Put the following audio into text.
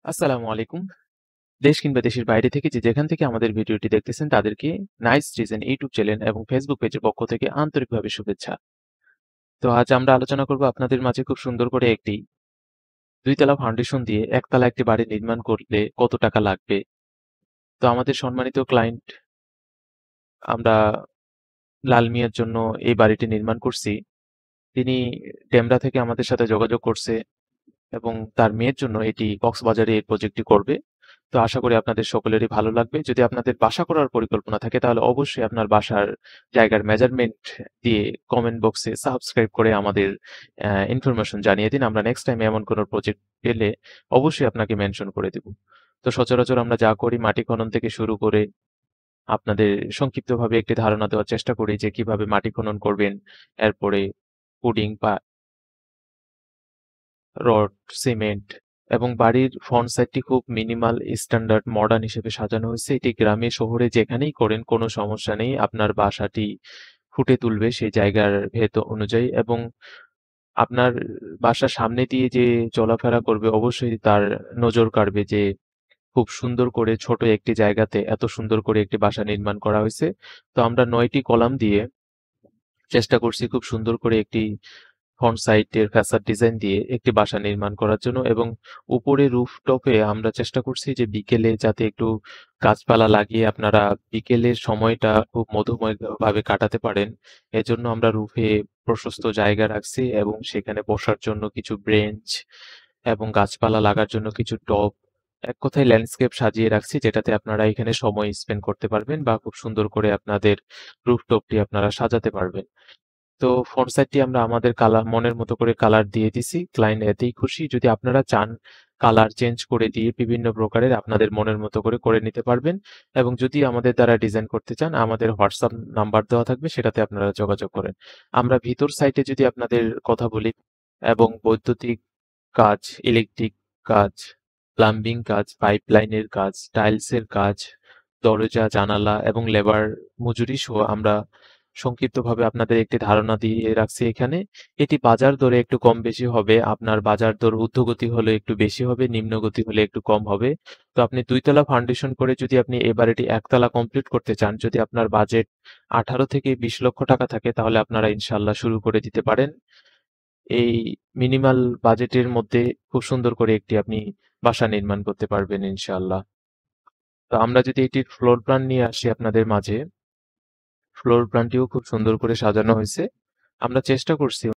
আসসালামু আলাইকুম। দেশ কিংবা দেশের বাইরে থেকে যে যেখান থেকে আমাদের ভিডিওটি দেখতেছেন তাদেরকে নাইস ডিজাইন ইউটিউব চ্যানেল এবং ফেসবুক পেজের পক্ষ থেকে আন্তরিকভাবে শুভেচ্ছা। তো আজ আমরা আলোচনা করব আপনাদের মাঝে খুব সুন্দর করে একটি ২ তলা ফাউন্ডেশন দিয়ে ১ তলা একটি বাড়ি নির্মাণ করলে কত টাকা লাগবে। তো আমাদের সম্মানিত ক্লায়েন্ট আমরা লাল মিয়ার জন্য এই বাড়িটি নির্মাণ করছি। তিনি ডেমরা থেকে আমাদের সাথে যোগাযোগ করছে এবং তার মেয়ের জন্য এটি কক্সবাজারে এই প্রজেক্টটি করবে। তো আশা করি আপনাদের সকলেরই ভালো লাগবে। যদি আপনাদের বাসা করার পরিকল্পনা থাকে তাহলে অবশ্যই আপনার বাসার জায়গার মেজারমেন্ট দিয়ে কমেন্ট বক্সে সাবস্ক্রাইব করে আমাদের ইনফরমেশন জানিয়ে দিন। আমরা নেক্সট টাইম এমন কোনো প্রজেক্ট পেলে অবশ্যই আপনাকে মেনশন করে দিব। তো সচরাচর আমরা যা করি মাটি খনন থেকে শুরু করে আপনাদের সংক্ষিপ্তভাবে একটি ধারণা দেওয়ার চেষ্টা করি যে কিভাবে মাটি খনন করবেন, এরপরে পুডিং বা রড, সিমেন্ট এবং বাড়ির ফ্রন্ট সাইডটি খুব মিনিমাল, স্ট্যান্ডার্ড, মডার্ন হিসেবে সাজানো হয়েছে। এটি গ্রামে শহরে যেখানেই করেন কোনো সমস্যা নেই। আপনার বাসাটি ফুটে তুলবে সেই জায়গার ভেদ অনুযায়ী এবং আপনার বাসার সামনে দিয়ে যে চলাফেরা করবে অবশ্যই তার নজর কাড়বে যে খুব সুন্দর করে ছোট একটি জায়গাতে এত সুন্দর করে একটি বাসা নির্মাণ করা হয়েছে। তো আমরা ৯ টি কলাম দিয়ে চেষ্টা করছি খুব সুন্দর করে একটি ফ্রন্ট সাইডের ফ্যাসাদ ডিজাইন দিয়ে একটি বাসা নির্মাণ করার জন্য এবং উপরে রুফটপে আমরা চেষ্টা করছি যে বিকেলে যাতে একটু গাছপালা লাগিয়ে আপনারা বিকেলের সময়টা খুব মধুময় ভাবে কাটাতে পারেন। এজন্য আমরা রুফে প্রশস্ত জায়গা রাখছি এবং সেখানে বসার জন্য কিছু বেঞ্চ এবং গাছপালা লাগার জন্য কিছু টব, এক কথায় ল্যান্ডস্কেপ সাজিয়ে রাখছি যেটাতে আপনারা এখানে সময় স্পেন্ড করতে পারবেন বা খুব সুন্দর করে আপনাদের রুফটপটি আপনারা সাজাতে পারবেন। তো ফন্ট সাইজটি আমরা আমাদের কালার মনের মতো করে কালার দিয়ে দিছি। ক্লায়েন্ট এতেই খুশি। যদি আপনারা চান কালার চেঞ্জ করে দিয়ে বিভিন্ন প্রকারের আপনাদের মনের মতো করে নিতে পারবেন এবং যদি আমাদের দ্বারা ডিজাইন করতে চান আমাদের হোয়াটসঅ্যাপ নাম্বার দেওয়া থাকবে সেটাতে আপনারা যোগাযোগ করেন। আমরা ভিতর সাইটে যদি আপনাদের কথা বলি এবং বৈদ্যুতিক কাজ, ইলেকট্রিক কাজ, প্লাম্বিং কাজ, পাইপলাইনের কাজ, টাইলসের কাজ, দরজা, জানালা এবং লেবার মজুরি সহ আমরা সংক্ষিপ্তভাবে আপনাদের একটি ধারণা দিয়ে রাখছি এখানে। এটি বাজার দরে একটু কম বেশি হবে। আপনার বাজার দর ঊর্ধ্বগতি হলে একটু বেশি হবে, নিম্নগতি হলে একটু কম হবে। তো আপনি ২ তলা ফাউন্ডেশন করে যদি আপনি এই বাড়িটি ১ তলা কমপ্লিট করতে চান, যদি আপনার বাজেট ১৮ থেকে ২০ লক্ষ টাকা থাকে তাহলে আপনারা ইনশাআল্লাহ শুরু করে দিতে পারেন। এই মিনিমাল বাজেটের মধ্যে খুব সুন্দর করে একটি আপনি বাসা নির্মাণ করতে পারবেন ইনশাআল্লাহ। তো আমরা যদি এটির ফ্লোর প্ল্যান নিয়ে আসি আপনাদের মাঝে, ফ্লোর প্ল্যানটিও খুব সুন্দর করে সাজানো হয়েছে। আমরা চেষ্টা করছি